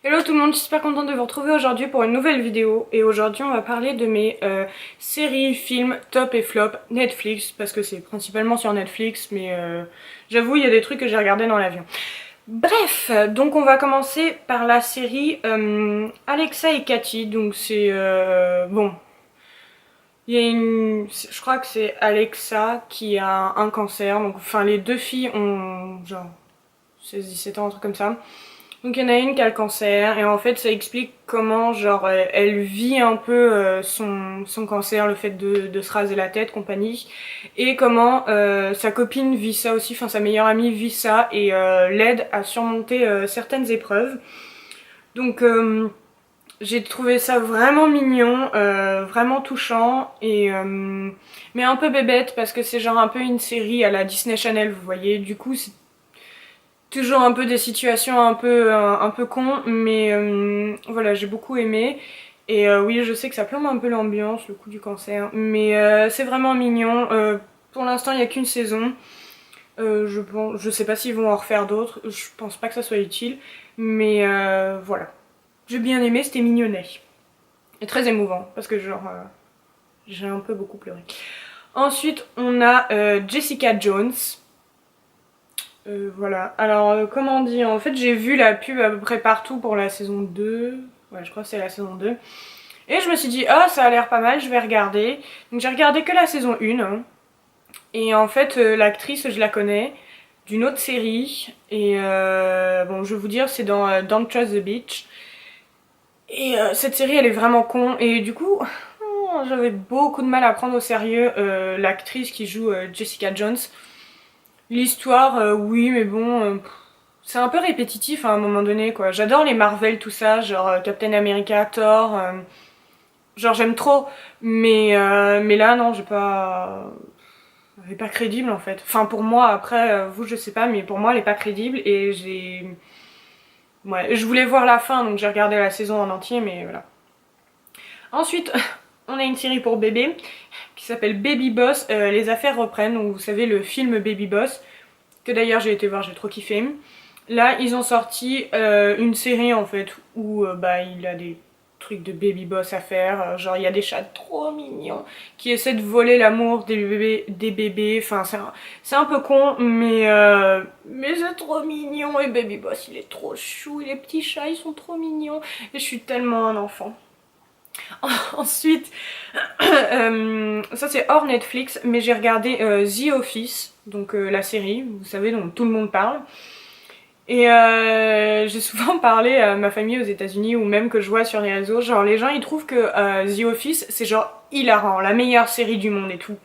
Hello tout le monde, je suis super contente de vous retrouver aujourd'hui pour une nouvelle vidéo. Et aujourd'hui on va parler de mes séries, films, top et flop Netflix, parce que c'est principalement sur Netflix, mais j'avoue il y a des trucs que j'ai regardés dans l'avion. Bref, donc on va commencer par la série Alexa et Cathy. Donc c'est bon, il y a je crois que c'est Alexa qui a un cancer. Donc enfin les deux filles ont genre 16-17 ans, un truc comme ça. Donc il y en a une qui a le cancer et en fait ça explique comment genre elle vit un peu son cancer, le fait de se raser la tête, compagnie, et comment sa copine vit ça aussi, enfin sa meilleure amie vit ça et l'aide à surmonter certaines épreuves. Donc j'ai trouvé ça vraiment mignon, vraiment touchant et mais un peu bébête parce que c'est genre un peu une série à la Disney Channel, vous voyez. Du coup c'est toujours un peu des situations un peu cons, mais voilà, j'ai beaucoup aimé. Et oui, je sais que ça plombe un peu l'ambiance, le coup du cancer, mais c'est vraiment mignon. Pour l'instant, il n'y a qu'une saison. Je sais pas s'ils vont en refaire d'autres, je pense pas que ça soit utile, mais voilà. J'ai bien aimé, c'était mignonnet. Et très émouvant, parce que genre, j'ai un peu beaucoup pleuré. Ensuite, on a Jessica Jones. Voilà, alors comment dire, en fait j'ai vu la pub à peu près partout pour la saison 2, ouais je crois que c'est la saison 2, et je me suis dit ah ça a l'air pas mal, je vais regarder, donc j'ai regardé que la saison 1, hein. Et en fait l'actrice je la connais d'une autre série, et bon je vais vous dire c'est dans Don't Trust the Beach, et cette série elle est vraiment con, et du coup j'avais beaucoup de mal à prendre au sérieux l'actrice qui joue Jessica Jones. L'histoire, oui, mais bon, c'est un peu répétitif à un moment donné, quoi. J'adore les Marvel, tout ça, genre Captain America, Thor, genre j'aime trop, mais là, non, j'ai pas... Elle est pas crédible, en fait. Enfin, pour moi, après, vous, je sais pas, mais pour moi, elle est pas crédible, et j'ai... Ouais, je voulais voir la fin, donc j'ai regardé la saison en entier, mais voilà. Ensuite, on a une série pour bébé, qui s'appelle Baby Boss, les affaires reprennent, donc vous savez, le film Baby Boss, que d'ailleurs j'ai été voir, j'ai trop kiffé. Là, ils ont sorti une série en fait où bah il a des trucs de baby boss à faire. Genre il y a des chats trop mignons qui essaient de voler l'amour des bébés. Enfin c'est un peu con, mais c'est trop mignon. Et baby boss il est trop chou. Et les petits chats ils sont trop mignons. Et je suis tellement un enfant. Ensuite, ça c'est hors Netflix, mais j'ai regardé The Office, donc la série, vous savez, dont tout le monde parle. Et j'ai souvent parlé à ma famille aux États-Unis ou même que je vois sur les réseaux, genre les gens ils trouvent que The Office c'est genre hilarant, la meilleure série du monde et tout.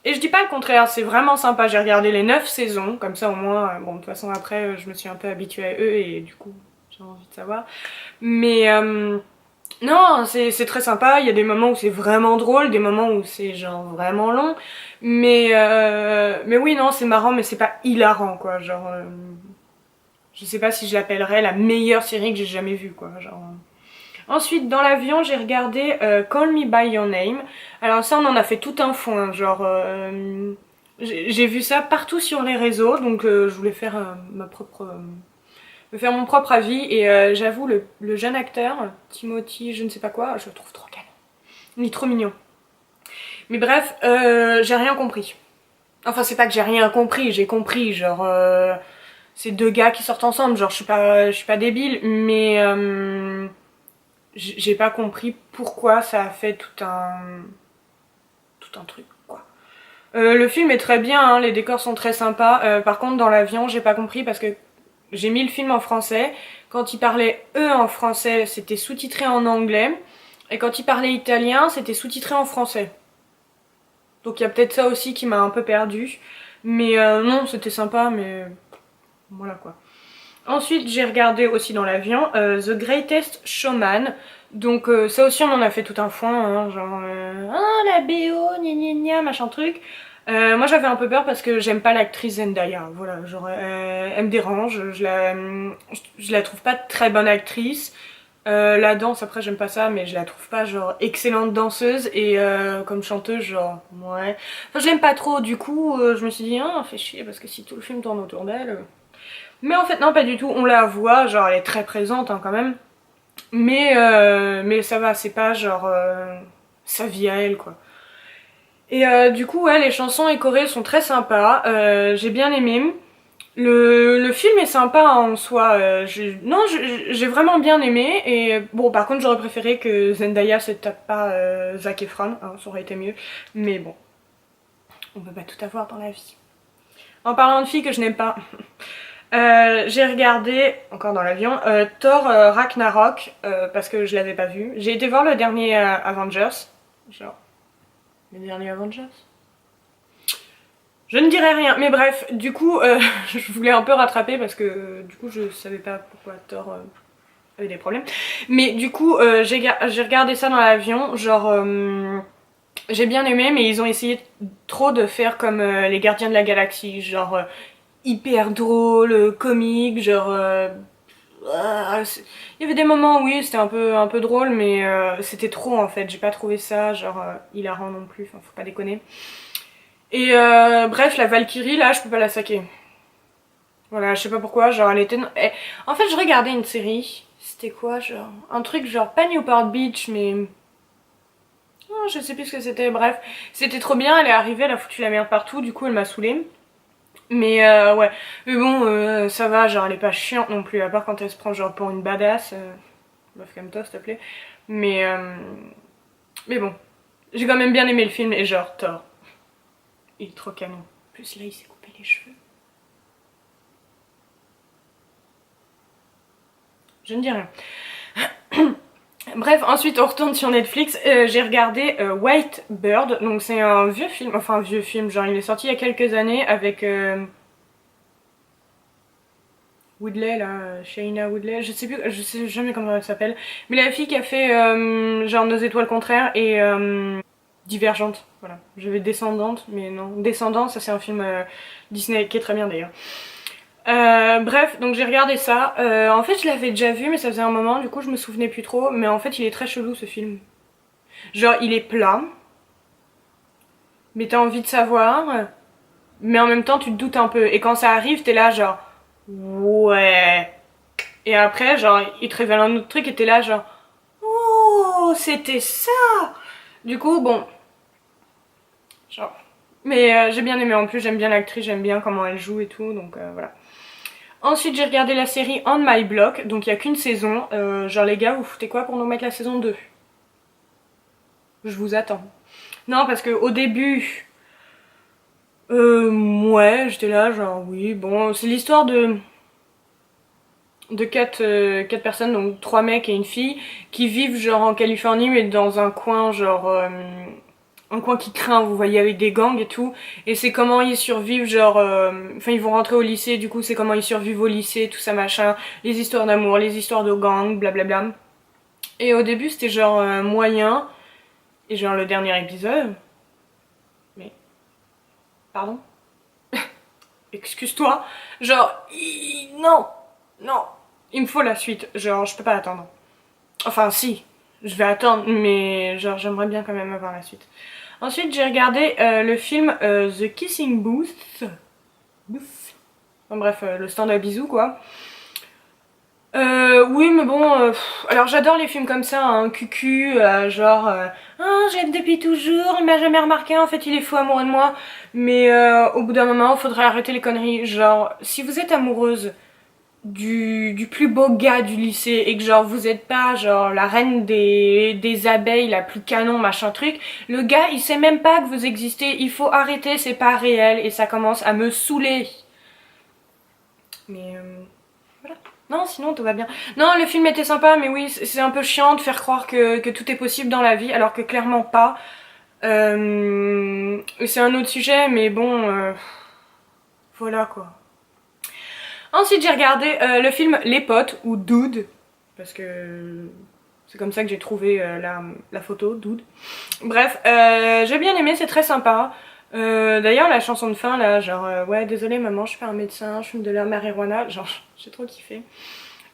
Et je dis pas le contraire, c'est vraiment sympa, j'ai regardé les 9 saisons, comme ça au moins, bon de toute façon après je me suis un peu habituée à eux et du coup j'ai envie de savoir. Mais non, c'est très sympa, il y a des moments où c'est vraiment drôle, des moments où c'est genre vraiment long, mais oui non c'est marrant mais c'est pas hilarant quoi, genre... je sais pas si je l'appellerais la meilleure série que j'ai jamais vue, quoi. Genre... Ensuite, dans l'avion, j'ai regardé Call Me By Your Name. Alors ça, on en a fait tout un fond, hein, genre... j'ai vu ça partout sur les réseaux, donc je voulais faire me faire mon propre avis. Et j'avoue, le jeune acteur, Timothy, je ne sais pas quoi, je le trouve trop canon. Il est trop mignon. Mais bref, j'ai rien compris. Enfin, c'est pas que j'ai rien compris, j'ai compris, genre... c'est deux gars qui sortent ensemble, genre je suis pas débile, mais j'ai pas compris pourquoi ça a fait tout un truc quoi. Le film est très bien, hein, les décors sont très sympas, par contre dans l'avion j'ai pas compris parce que j'ai mis le film en français, quand ils parlaient eux en français c'était sous-titré en anglais, et quand ils parlaient italien c'était sous-titré en français. Donc il y a peut-être ça aussi qui m'a un peu perdue, mais non c'était sympa, mais voilà quoi. Ensuite, j'ai regardé aussi dans l'avion The Greatest Showman. Donc ça aussi, on en a fait tout un foin, hein, genre ah la BO, gna gna gna, machin truc. Moi, j'avais un peu peur parce que j'aime pas l'actrice Zendaya. Voilà, genre elle me dérange. Je la trouve pas très bonne actrice. La danse, après, j'aime pas ça, mais je la trouve pas genre excellente danseuse et comme chanteuse, genre ouais. Enfin, je l'aime pas trop. Du coup, je me suis dit ah, fait chier parce que si tout le film tourne autour d'elle. Mais en fait non pas du tout, on la voit, genre elle est très présente hein, quand même. Mais ça va, c'est pas genre sa vie à elle quoi. Et du coup ouais, les chansons et chorés sont très sympas, j'ai bien aimé. Le film est sympa en soi, j'ai vraiment bien aimé. Et bon, par contre j'aurais préféré que Zendaya se tape pas Zac Efron, hein, ça aurait été mieux. Mais bon, on peut pas tout avoir dans la vie. En parlant de filles que je n'aime pas, j'ai regardé, encore dans l'avion, Thor Ragnarok, parce que je l'avais pas vu. J'ai été voir le dernier Avengers, genre, le dernier Avengers. Je ne dirai rien, mais bref, du coup, je voulais un peu rattraper parce que du coup, je savais pas pourquoi Thor avait des problèmes. Mais du coup, j'ai regardé ça dans l'avion, genre, j'ai bien aimé, mais ils ont essayé trop de faire comme les Gardiens de la Galaxie, genre hyper drôle, comique, genre. Il y avait des moments, oui, c'était un peu drôle, mais c'était trop en fait. J'ai pas trouvé ça, genre, hilarant non plus, enfin, faut pas déconner. Et bref, la Valkyrie, là, je peux pas la saquer. Voilà, je sais pas pourquoi, genre elle était... En fait, je regardais une série, c'était quoi, genre... Un truc genre, pas Newport Beach, mais... Oh, je sais plus ce que c'était, bref. C'était trop bien, elle est arrivée, elle a foutu la merde partout, du coup elle m'a saoulée. Mais ouais, mais bon, ça va, genre elle est pas chiante non plus, à part quand elle se prend genre pour une badass. Meuf comme toi, s'il te plaît. Mais, mais bon, j'ai quand même bien aimé le film et genre Thor, il est trop canon. En plus là, il s'est coupé les cheveux. Je ne dis rien. Bref, ensuite on retourne sur Netflix, j'ai regardé White Bird, donc c'est un vieux film, enfin un vieux film, genre il est sorti il y a quelques années avec Woodley là, Shaina Woodley, je sais plus, je sais jamais comment elle s'appelle, mais la fille qui a fait genre Nos étoiles contraires et Divergente, voilà. J'avais Descendante, mais non, Descendante, ça c'est un film Disney qui est très bien d'ailleurs. Bref, donc j'ai regardé ça. En fait, je l'avais déjà vu, mais ça faisait un moment, du coup, je me souvenais plus trop. Mais en fait, il est très chelou ce film. Genre, il est plat, mais t'as envie de savoir, mais en même temps, tu te doutes un peu. Et quand ça arrive, t'es là, genre, ouais. Et après, genre, il te révèle un autre truc et t'es là, genre, oh, c'était ça. Du coup, bon, genre. Mais j'ai bien aimé en plus, j'aime bien l'actrice, j'aime bien comment elle joue et tout, donc voilà. Ensuite, j'ai regardé la série On My Block, donc il n'y a qu'une saison. Genre, les gars, vous foutez quoi pour nous mettre la saison 2? Je vous attends. Non, parce que au début, ouais, j'étais là, genre, oui, bon, c'est l'histoire de quatre personnes, donc trois mecs et une fille, qui vivent genre en Californie, mais dans un coin, genre, un coin qui craint, vous voyez, avec des gangs et tout. Et c'est comment ils survivent, genre, enfin, ils vont rentrer au lycée, du coup, c'est comment ils survivent au lycée, tout ça, machin, les histoires d'amour, les histoires de gangs, blablabla. Et au début, c'était genre moyen, et genre le dernier épisode, mais, pardon? Excuse-toi, genre, non, non, il me faut la suite, genre, je peux pas attendre. Enfin, si, je vais attendre, mais genre, j'aimerais bien quand même avoir la suite. Ensuite, j'ai regardé le film The Kissing Booth. Enfin bref, le stand à bisous, quoi. Oui, mais bon, alors j'adore les films comme ça, hein, cucu, genre, ah, j'aime depuis toujours, il m'a jamais remarqué, en fait il est fou amoureux de moi, mais au bout d'un moment, faudrait arrêter les conneries, genre, si vous êtes amoureuse du plus beau gars du lycée et que genre vous êtes pas genre la reine des abeilles, la plus canon, machin truc, le gars il sait même pas que vous existez, il faut arrêter, c'est pas réel et ça commence à me saouler. Mais voilà. Non, sinon tout va bien. Non, le film était sympa, mais oui, c'est un peu chiant de faire croire que tout est possible dans la vie, alors que clairement pas. C'est un autre sujet, mais bon, voilà quoi. Ensuite, j'ai regardé le film Les Potes, ou Dude, parce que c'est comme ça que j'ai trouvé la photo, Dude. Bref, j'ai bien aimé, c'est très sympa. D'ailleurs, la chanson de fin, là, genre, ouais, désolé maman, je suis pas un médecin, je fume de la marijuana, genre, j'ai trop kiffé.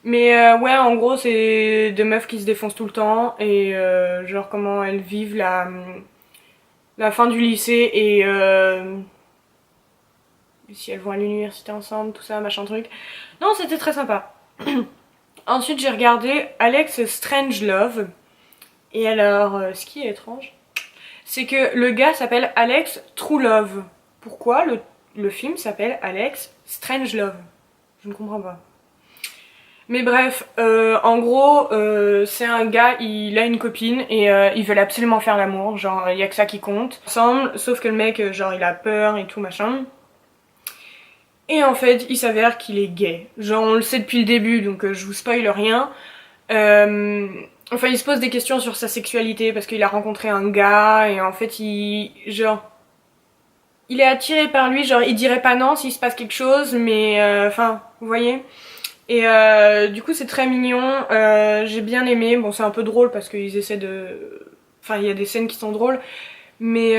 Mais ouais, en gros, c'est des meufs qui se défoncent tout le temps, et genre, comment elles vivent la fin du lycée, et si elles vont à l'université ensemble, tout ça, machin truc. Non, c'était très sympa. Ensuite j'ai regardé Alex Strangelove. Et alors, ce qui est étrange, c'est que le gars s'appelle Alex Truelove. Pourquoi le film s'appelle Alex Strangelove? Je ne comprends pas. Mais bref, en gros, c'est un gars, il a une copine et ils veulent absolument faire l'amour, genre il y a que ça qui compte. Ensemble, sauf que le mec, genre il a peur et tout machin. Et en fait, il s'avère qu'il est gay. Genre on le sait depuis le début, donc je vous spoil rien. Enfin, il se pose des questions sur sa sexualité parce qu'il a rencontré un gars et en fait, il est attiré par lui, genre il dirait pas non s'il se passe quelque chose, mais enfin, vous voyez. Et du coup c'est très mignon, j'ai bien aimé, bon c'est un peu drôle parce qu'ils essaient de... Enfin il y a des scènes qui sont drôles, mais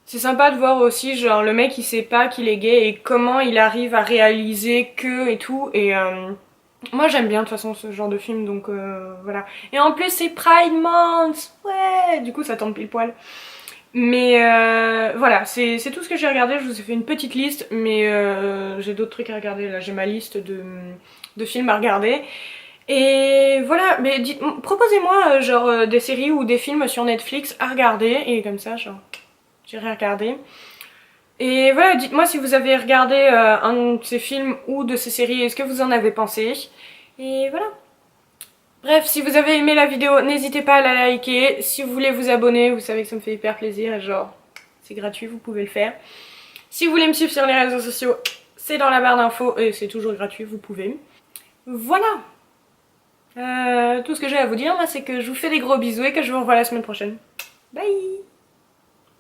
c'est sympa de voir aussi genre le mec il sait pas qu'il est gay et comment il arrive à réaliser que et tout, et moi j'aime bien de toute façon ce genre de film, donc voilà. Et en plus c'est Pride Month, ouais, du coup ça tombe pile poil. Mais voilà, c'est tout ce que j'ai regardé, je vous ai fait une petite liste, mais j'ai d'autres trucs à regarder, là j'ai ma liste de films à regarder. Et voilà, mais proposez-moi genre des séries ou des films sur Netflix à regarder, et comme ça genre j'irai regarder. Et voilà, dites-moi si vous avez regardé un de ces films ou de ces séries, est-ce que vous en avez pensé. Et voilà. Bref, si vous avez aimé la vidéo, n'hésitez pas à la liker. Si vous voulez vous abonner, vous savez que ça me fait hyper plaisir et genre, c'est gratuit, vous pouvez le faire. Si vous voulez me suivre sur les réseaux sociaux, c'est dans la barre d'infos et c'est toujours gratuit, vous pouvez. Voilà. Tout ce que j'ai à vous dire, moi, c'est que je vous fais des gros bisous et que je vous revois la semaine prochaine. Bye!